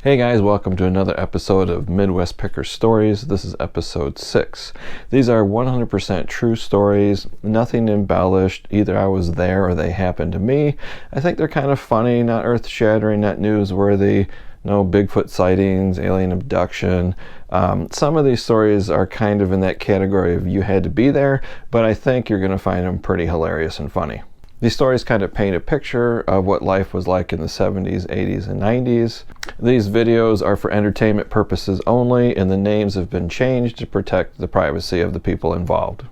Hey guys, welcome to another episode of Midwest Picker Stories. This is episode 6. These are 100% true stories, nothing embellished. Either I was there or they happened to me. I think they're kind of funny, not earth-shattering, not newsworthy. No Bigfoot sightings, alien abduction. Some of these stories are kind of in that category of you had to be there, but I think you're going to find them pretty hilarious and funny. These stories kind of paint a picture of what life was like in the 70s, 80s, and 90s. These videos are for entertainment purposes only, and the names have been changed to protect the privacy of the people involved.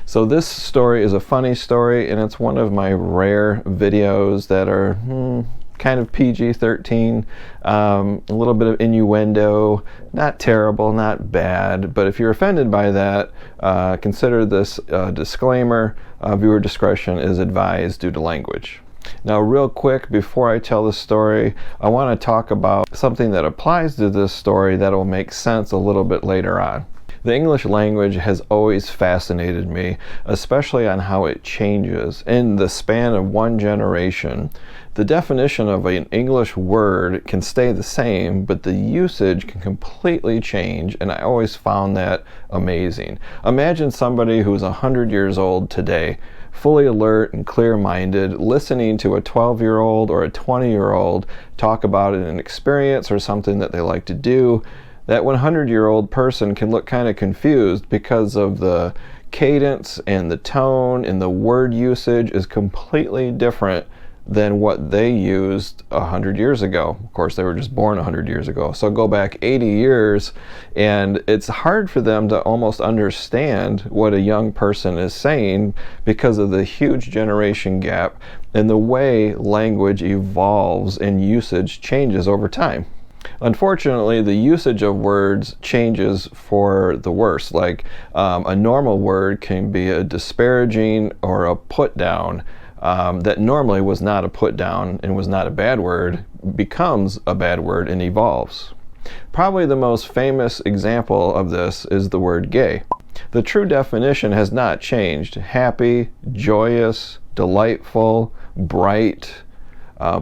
So this story is a funny story, and it's one of my rare videos that are kind of PG-13, a little bit of innuendo, not terrible, not bad, but if you're offended by that, consider this disclaimer. Viewer discretion is advised due to language. Now, real quick, before I tell the story, I want to talk about something that applies to this story that will make sense a little bit later on. The English language has always fascinated me, especially on how it changes. In the span of one generation, the definition of an English word can stay the same, but the usage can completely change, and I always found that amazing. Imagine somebody who's 100 years old today, fully alert and clear-minded, listening to a 12-year-old or a 20-year-old talk about an experience or something that they like to do. That 100-year-old person can look kind of confused because of the cadence and the tone and the word usage is completely different than what they used 100 years ago. Of course, they were just born 100 years ago. So go back 80 years, and it's hard for them to almost understand what a young person is saying because of the huge generation gap and the way language evolves and usage changes over time. Unfortunately, the usage of words changes for the worse. Like a normal word can be a disparaging or a put down that normally was not a put down and was not a bad word, becomes a bad word and evolves. Probably the most famous example of this is the word gay. The true definition has not changed. Happy, joyous, delightful, bright,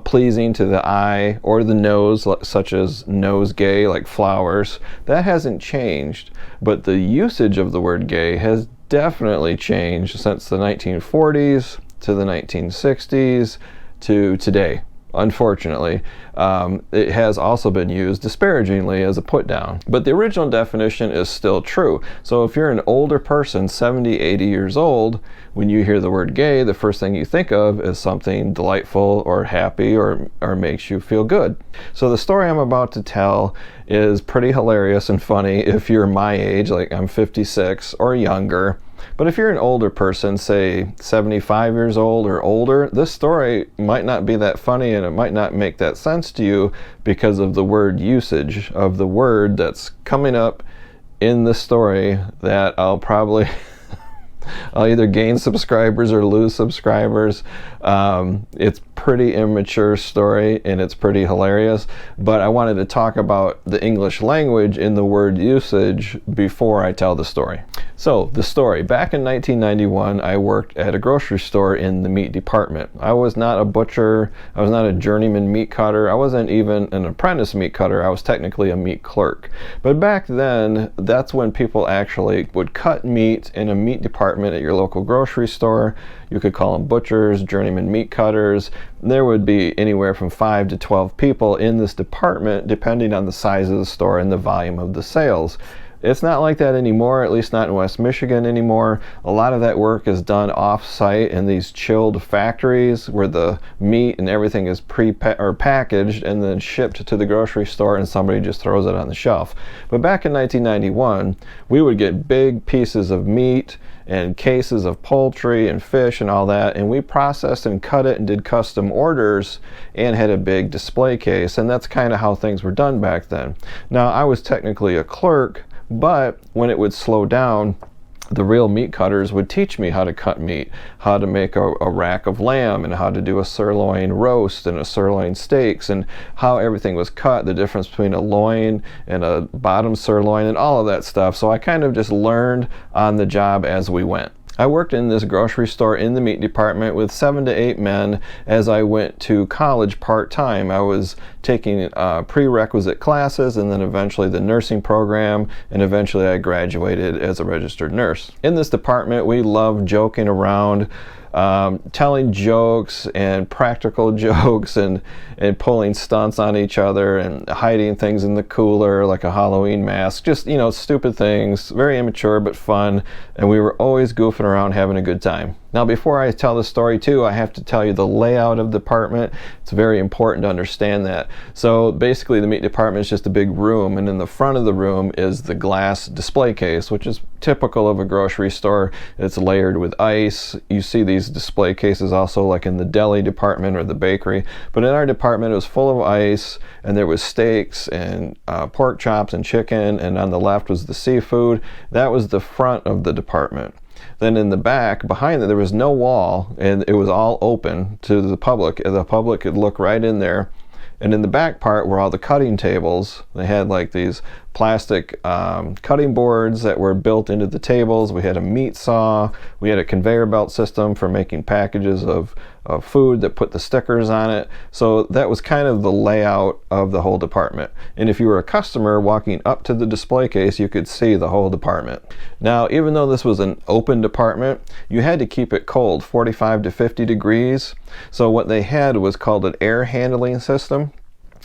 pleasing to the eye or the nose, such as nosegay, like flowers. That hasn't changed, but the usage of the word gay has definitely changed since the 1940s to the 1960s to today. Unfortunately, it has also been used disparagingly as a put down. But the original definition is still true. So if you're an older person, 70, 80 years old, when you hear the word gay, the first thing you think of is something delightful or happy or makes you feel good. So the story I'm about to tell is pretty hilarious and funny if you're my age, like I'm 56 or younger. But if you're an older person, say 75 years old or older, this story might not be that funny and it might not make that sense to you because of the word usage of the word that's coming up in the story that I'll either gain subscribers or lose subscribers. It's pretty immature story and it's pretty hilarious, but I wanted to talk about the English language in the word usage before I tell the story. So the story, back in 1991, I worked at a grocery store in the meat department. I was not a butcher. I was not a journeyman meat cutter. I wasn't even an apprentice meat cutter. I was technically a meat clerk. But back then, that's when people actually would cut meat in a meat department at your local grocery store. You could call them butchers, journeyman meat cutters. There would be anywhere from 5 to 12 people in this department, depending on the size of the store and the volume of the sales. It's not like that anymore, at least not in West Michigan anymore. A lot of that work is done off-site in these chilled factories where the meat and everything is packaged and then shipped to the grocery store and somebody just throws it on the shelf. But back in 1991, we would get big pieces of meat and cases of poultry and fish and all that, and we processed and cut it and did custom orders and had a big display case, and that's kind of how things were done back then. Now, I was technically a clerk, but when it would slow down, the real meat cutters would teach me how to cut meat, how to make a rack of lamb, and how to do a sirloin roast and a sirloin steaks, and how everything was cut, the difference between a loin and a bottom sirloin and all of that stuff. So I kind of just learned on the job as we went. I worked in this grocery store in the meat department with 7 to 8 men as I went to college part-time. I was taking prerequisite classes and then eventually the nursing program, and eventually I graduated as a registered nurse. In this department, we love joking around, telling jokes and practical jokes and pulling stunts on each other and hiding things in the cooler like a Halloween mask. Just, you know, stupid things, very immature but fun, and we were always goofing around having a good time. Now, before I tell the story too, I have to tell you the layout of the department. It's very important to understand that. So basically the meat department is just a big room, and in the front of the room is the glass display case, which is typical of a grocery store. It's layered with ice. You see these display cases also like in the deli department or the bakery, but in our department it was full of ice, and there was steaks and pork chops and chicken, and on the left was the seafood. That was the front of the department. Then in the back, behind it, there was no wall, and it was all open to the public. The public could look right in there. And in the back part were all the cutting tables. They had like these plastic cutting boards that were built into the tables. We had a meat saw. We had a conveyor belt system for making packages of food that put the stickers on it. So that was kind of the layout of the whole department. And if you were a customer walking up to the display case, you could see the whole department. Now, even though this was an open department, you had to keep it cold, 45 to 50 degrees. So what they had was called an air handling system.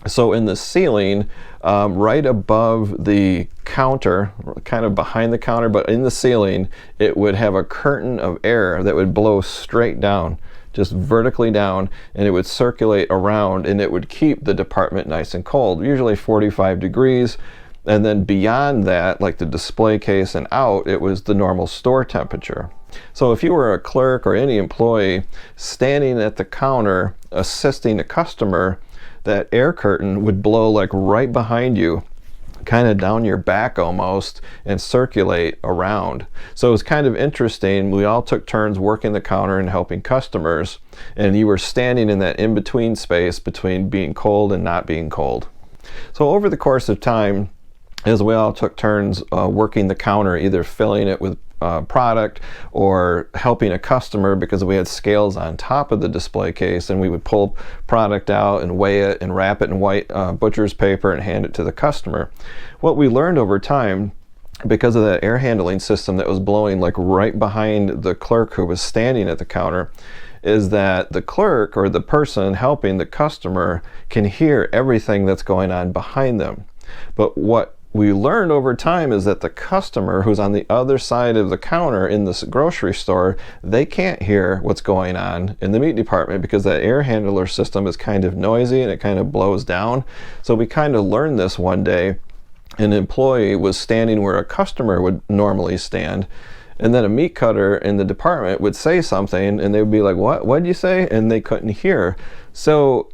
So in the ceiling, right above the counter, kind of behind the counter, but in the ceiling, it would have a curtain of air that would blow straight down, just vertically down, and it would circulate around, and it would keep the department nice and cold, usually 45 degrees. And then beyond that, like the display case and out, it was the normal store temperature. So if you were a clerk or any employee standing at the counter assisting a customer, that air curtain would blow like right behind you, kind of down your back almost, and circulate around. So it was kind of interesting. We all took turns working the counter and helping customers, and you were standing in that in-between space between being cold and not being cold. So over the course of time, as we all took turns working the counter, either filling it with product or helping a customer, because we had scales on top of the display case, and we would pull product out and weigh it and wrap it in white butcher's paper and hand it to the customer. What we learned over time, because of that air handling system that was blowing like right behind the clerk who was standing at the counter, is that the clerk or the person helping the customer can hear everything that's going on behind them. But what we learned over time is that the customer who's on the other side of the counter in this grocery store, they can't hear what's going on in the meat department because that air handler system is kind of noisy and it kind of blows down. So we kind of learned this one day. An employee was standing where a customer would normally stand, and then a meat cutter in the department would say something and they would be like, what'd you say? And they couldn't hear. So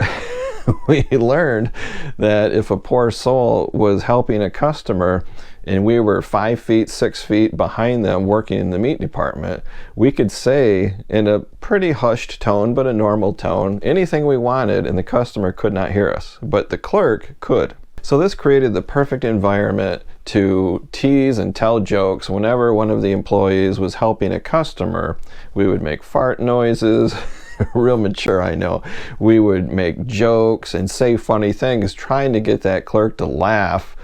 we learned that if a poor soul was helping a customer and we were 5 feet, 6 feet behind them working in the meat department, we could say in a pretty hushed tone, but a normal tone, anything we wanted, and the customer could not hear us, but the clerk could. So this created the perfect environment to tease and tell jokes. Whenever one of the employees was helping a customer, we would make fart noises. Real mature, I know. We would make jokes and say funny things, trying to get that clerk to laugh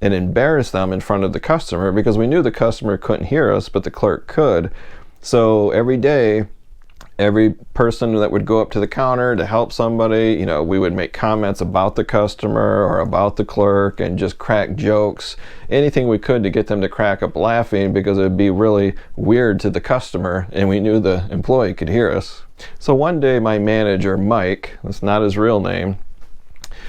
and embarrass them in front of the customer, because we knew the customer couldn't hear us, but the clerk could. So every day, every person that would go up to the counter to help somebody, you know, we would make comments about the customer or about the clerk and just crack jokes, anything we could to get them to crack up laughing, because it would be really weird to the customer and we knew the employee could hear us. So one day my manager, Mike, that's not his real name,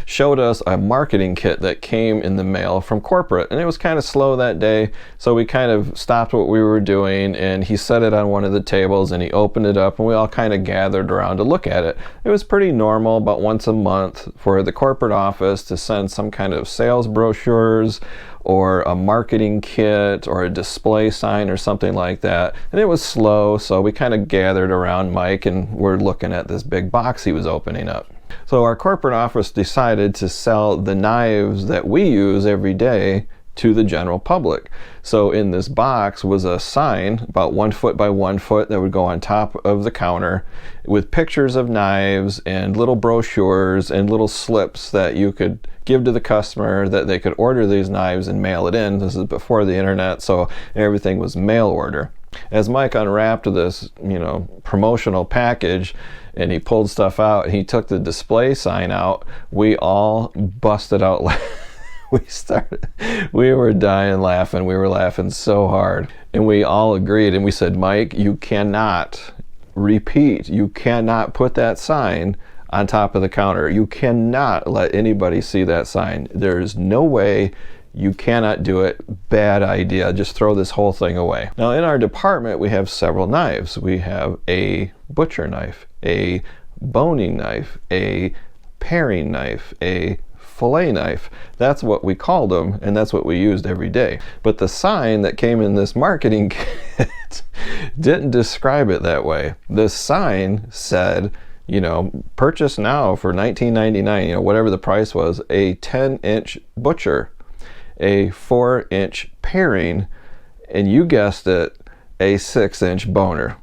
showed us a marketing kit that came in the mail from corporate, and it was kind of slow that day, so we kind of stopped what we were doing and he set it on one of the tables and he opened it up and we all kind of gathered around to look at it. It was pretty normal, about once a month for the corporate office to send some kind of sales brochures or a marketing kit or a display sign or something like that, and it was slow, so we kind of gathered around Mike and we're looking at this big box he was opening up. So our corporate office decided to sell the knives that we use every day to the general public. So in this box was a sign about 1 foot by 1 foot that would go on top of the counter with pictures of knives and little brochures and little slips that you could give to the customer that they could order these knives and mail it in. This is before the internet, so everything was mail order. As Mike unwrapped this, promotional package and he pulled stuff out, he took the display sign out, we all busted out laughing. We were dying laughing. We were laughing so hard. And we all agreed and we said, Mike, you cannot put that sign on top of the counter. You cannot let anybody see that sign. There's no way. You cannot do it. Bad idea. Just throw this whole thing away. Now in our department we have several knives. We have a butcher knife, a boning knife, a paring knife, a fillet knife. That's what we called them, and that's what we used every day. But the sign that came in this marketing kit didn't describe it that way. This sign said, purchase now for $19.99, whatever the price was, a 10-inch butcher, a 4-inch paring, and you guessed it, a 6-inch boner.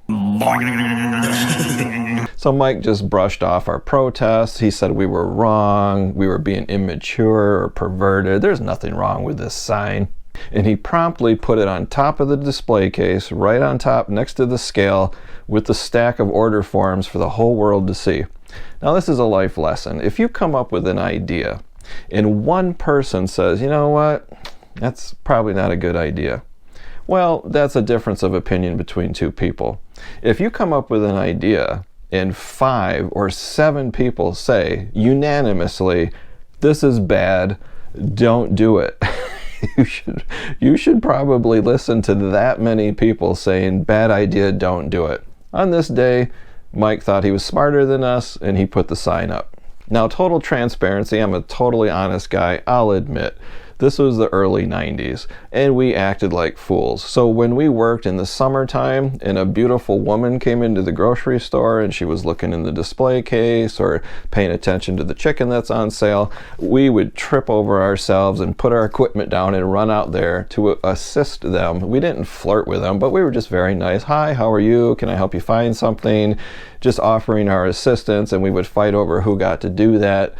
So Mike just brushed off our protests. He said we were wrong, we were being immature or perverted. There's nothing wrong with this sign. And he promptly put it on top of the display case, right on top next to the scale with the stack of order forms for the whole world to see. Now this is a life lesson. If you come up with an idea and one person says, you know what, that's probably not a good idea. Well, that's a difference of opinion between two people. If you come up with an idea and 5 or 7 people say unanimously, this is bad, don't do it. You should probably listen to that many people saying, bad idea, don't do it. On this day, Mike thought he was smarter than us and he put the sign up. Now, total transparency, I'm a totally honest guy, I'll admit. This was the early 90s, and we acted like fools. So when we worked in the summertime and a beautiful woman came into the grocery store and she was looking in the display case or paying attention to the chicken that's on sale, we would trip over ourselves and put our equipment down and run out there to assist them. We didn't flirt with them, but we were just very nice. Hi, how are you? Can I help you find something? Just offering our assistance, and we would fight over who got to do that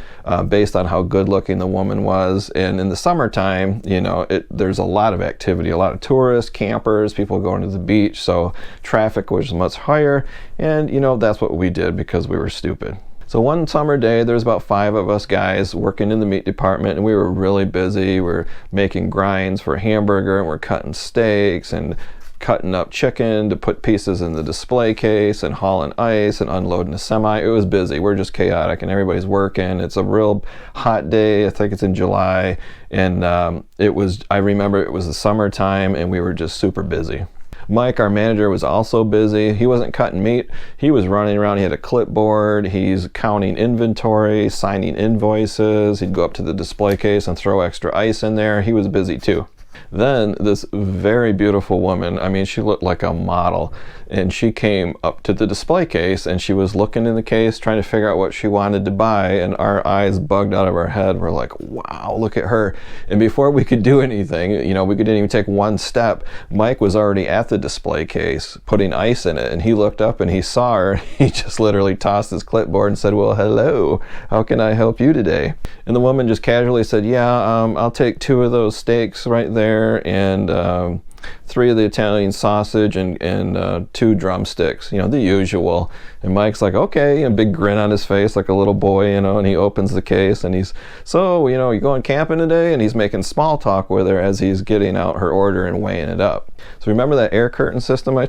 based on how good looking the woman was. And in the summertime, there's a lot of activity, a lot of tourists, campers, people going to the beach, so traffic was much higher, and that's what we did because we were stupid. So one summer day, there's about 5 of us guys working in the meat department, and we were really busy. We're making grinds for hamburger, and we're cutting steaks and cutting up chicken to put pieces in the display case and hauling ice and unloading a semi. It was busy. We're just chaotic and everybody's working. It's a real hot day. I think it's in July. And I remember it was the summertime and we were just super busy. Mike, our manager, was also busy. He wasn't cutting meat. He was running around. He had a clipboard. He's counting inventory, signing invoices. He'd go up to the display case and throw extra ice in there. He was busy too. Then this very beautiful woman, she looked like a model, and she came up to the display case and she was looking in the case trying to figure out what she wanted to buy, and our eyes bugged out of our head. We're like, wow, look at her. And before we could do anything, we didn't even take one step, Mike was already at the display case putting ice in it, and he looked up and he saw her. He just literally tossed his clipboard and said, well, hello, how can I help you today? And the woman just casually said, yeah, I'll take 2 of those steaks right there, and 3 of the Italian sausage and 2 drumsticks, the usual. And Mike's like, okay, a big grin on his face like a little boy, and he opens the case and he's, so, you going camping today? And he's making small talk with her as he's getting out her order and weighing it up. So remember that air curtain system I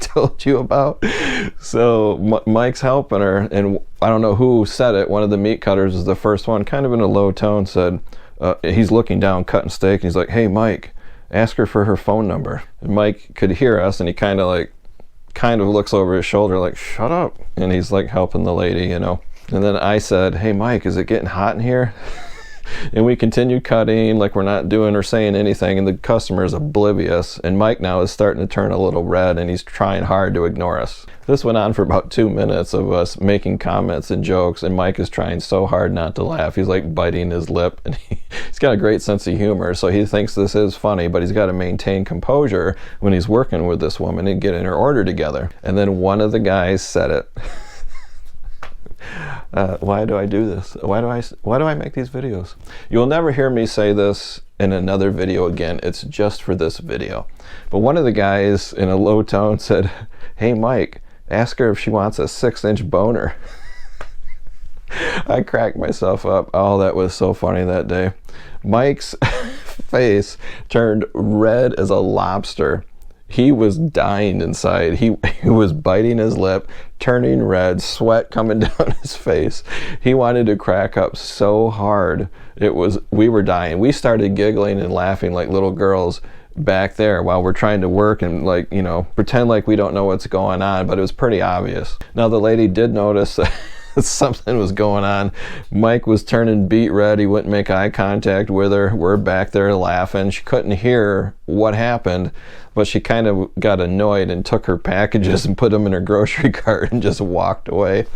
told you about? So Mike's helping her, and I don't know who said it, one of the meat cutters was the first one, kind of in a low tone, said, he's looking down cutting steak and he's like, hey Mike, ask her for her phone number. And Mike could hear us and he kind of looks over his shoulder like, shut up. And he's like helping the lady, And then I said, hey Mike, is it getting hot in here? And we continued cutting like we're not doing or saying anything, and the customer is oblivious. And Mike now is starting to turn a little red, and he's trying hard to ignore us. This went on for about 2 minutes of us making comments and jokes, and Mike is trying so hard not to laugh. He's like biting his lip, and he's got a great sense of humor, so he thinks this is funny, but he's got to maintain composure when he's working with this woman and getting her order together. And then one of the guys said it. Why do I do this? Why do I make these videos? You'll never hear me say this in another video again. It's just for this video. But one of the guys in a low tone said, "Hey Mike, ask her if she wants a 6-inch boner." I cracked myself up. Oh, that was so funny that day. Mike's face turned red as a lobster. He was dying inside. He was biting his lip, turning red, sweat coming down his face. He wanted to crack up so hard. We were dying. We started giggling and laughing like little girls back there while we're trying to work and, like, you know, pretend like we don't know what's going on, but it was pretty obvious. Now the lady did notice that something was going on. Mike was turning beet red. He wouldn't make eye contact with her. We're back there laughing. She couldn't hear what happened, but she kind of got annoyed and took her packages and put them in her grocery cart and just walked away.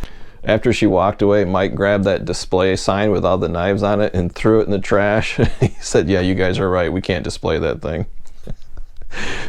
After she walked away, Mike grabbed that display sign with all the knives on it and threw it in the trash. He said, "Yeah, you guys are right. We can't display that thing."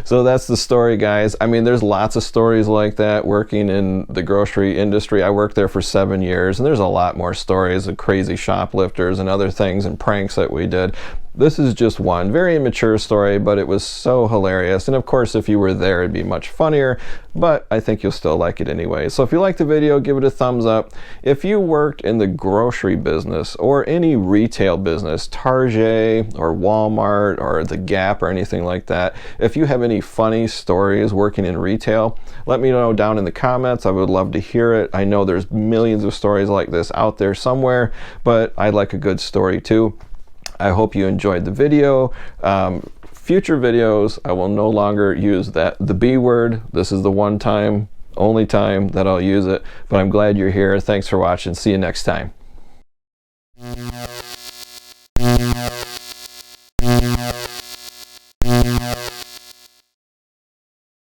So that's the story, guys. I mean, there's lots of stories like that working in the grocery industry. I worked there for 7 years, and there's a lot more stories of crazy shoplifters and other things and pranks that we did. This is just one very immature story, but it was so hilarious. And of course, if you were there, it'd be much funnier, but I think you'll still like it anyway. So if you like the video, give it a thumbs up. If you worked in the grocery business or any retail business, Target or Walmart or the Gap or anything like that, if you have any funny stories working in retail, let me know down in the comments. I would love to hear it. I know there's millions of stories like this out there somewhere, but I like a good story too. I hope you enjoyed the video. Future videos, I will no longer use the B word. This is the one time, only time that I'll use it, but I'm glad you're here. Thanks for watching. See you next time.